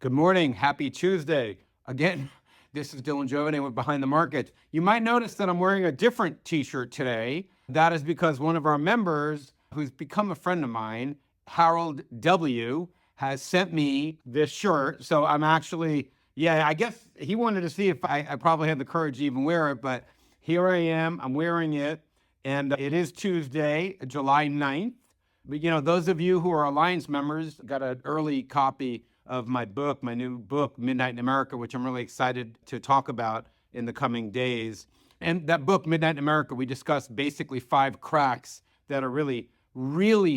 Good morning. Happy Tuesday. Again, this is Dylan Jovine with Behind the Markets. You might notice that I'm wearing a different t-shirt today. That is because one of our members, who's become a friend of mine, Harold W., has sent me this shirt. So I'm actually, I guess he wanted to see if I probably had the courage to even wear it, but here I am. I'm wearing it. And it is Tuesday, July 9th. But, those of you who are Alliance members got an early copy of my book, my new book, Midnight in America, which I'm really excited to talk about in the coming days. And that book, Midnight in America, we discussed basically 5 cracks that are really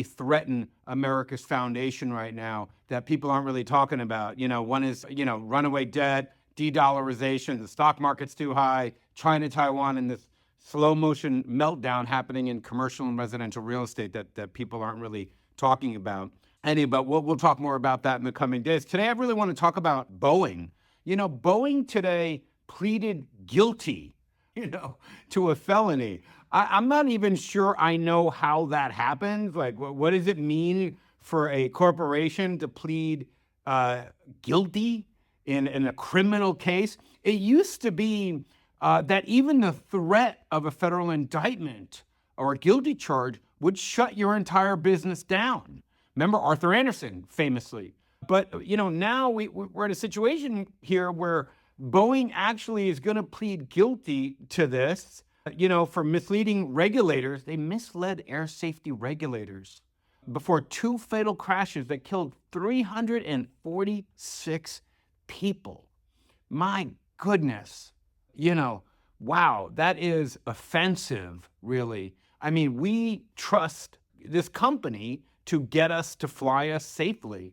threaten America's foundation right now that people aren't really talking about. One is, runaway debt, de-dollarization, the stock market's too high, China, Taiwan, and this slow motion meltdown happening in commercial and residential real estate that people aren't really talking about. But we'll talk more about that in the coming days. Today, I really want to talk about Boeing. Boeing today pleaded guilty, to a felony. I'm not even sure I know how that happens. Like, what does it mean for a corporation to plead guilty in a criminal case? It used to be that even the threat of a federal indictment or a guilty charge would shut your entire business down. Remember Arthur Andersen, famously. But, now we're in a situation here where Boeing actually is going to plead guilty to this, for misleading regulators. They misled air safety regulators before 2 fatal crashes that killed 346 people. My goodness. Wow, that is offensive, really. I mean, we trust this company to get us to fly us safely.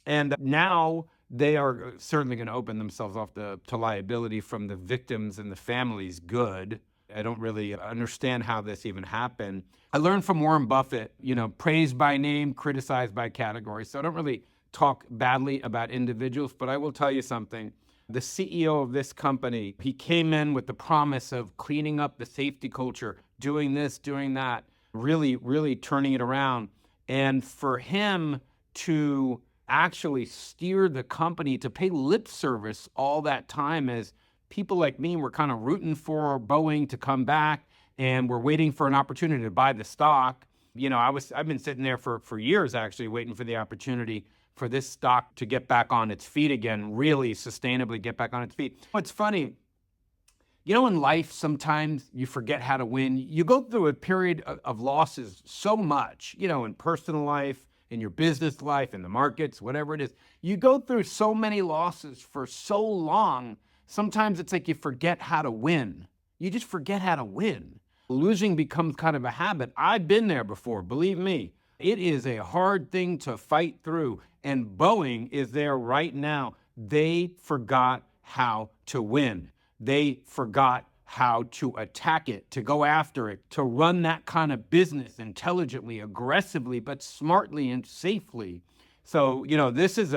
And now they are certainly going to open themselves off to liability from the victims and the families. Good. I don't really understand how this even happened. I learned from Warren Buffett, praised by name, criticized by category. So I don't really talk badly about individuals, but I will tell you something. The CEO of this company, he came in with the promise of cleaning up the safety culture, doing this, doing that, really turning it around. And for him to actually steer the company, to pay lip service all that time, as people like me were kind of rooting for Boeing to come back and we're waiting for an opportunity to buy the stock. I've been sitting there for years actually waiting for the opportunity for this stock to get back on its feet again, really sustainably get back on its feet. What's funny, in life, sometimes you forget how to win. You go through a period of losses so much, in personal life, in your business life, in the markets, whatever it is. You go through so many losses for so long, sometimes it's like you forget how to win. You just forget how to win. Losing becomes kind of a habit. I've been there before, believe me. It is a hard thing to fight through, and Boeing is there right now. They forgot how to win. They forgot how to attack it, to go after it, to run that kind of business intelligently, aggressively, but smartly and safely. So, this is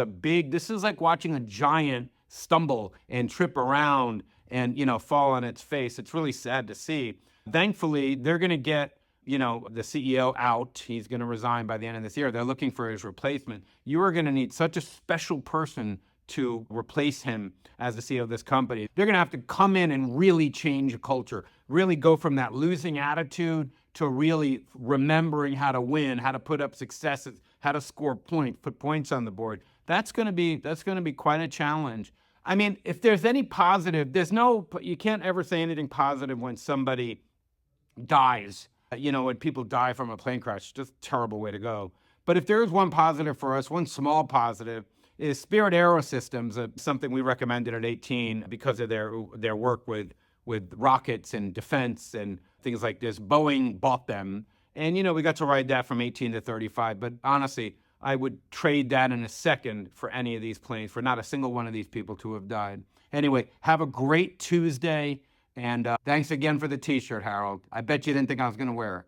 like watching a giant stumble and trip around and, fall on its face. It's really sad to see. Thankfully, they're going to get the CEO out. He's going to resign by the end of this year. They're looking for his replacement. You are going to need such a special person to replace him as the CEO of this company. They're going to have to come in and really change the culture, really go from that losing attitude to really remembering how to win, how to put up successes, how to score points, put points on the board. That's going to be quite a challenge. I mean, if there's any positive, you can't ever say anything positive when somebody dies. When people die from a plane crash, just a terrible way to go. But if there is one positive for us, one small positive, is Spirit AeroSystems, something we recommended at 18 because of their work with rockets and defense and things like this. Boeing bought them, and we got to ride that from 18 to 35. But honestly, I would trade that in a second for any of these planes, for not a single one of these people to have died. Anyway, have a great Tuesday, and thanks again for the t-shirt, Harold. I bet you didn't think I was going to wear it.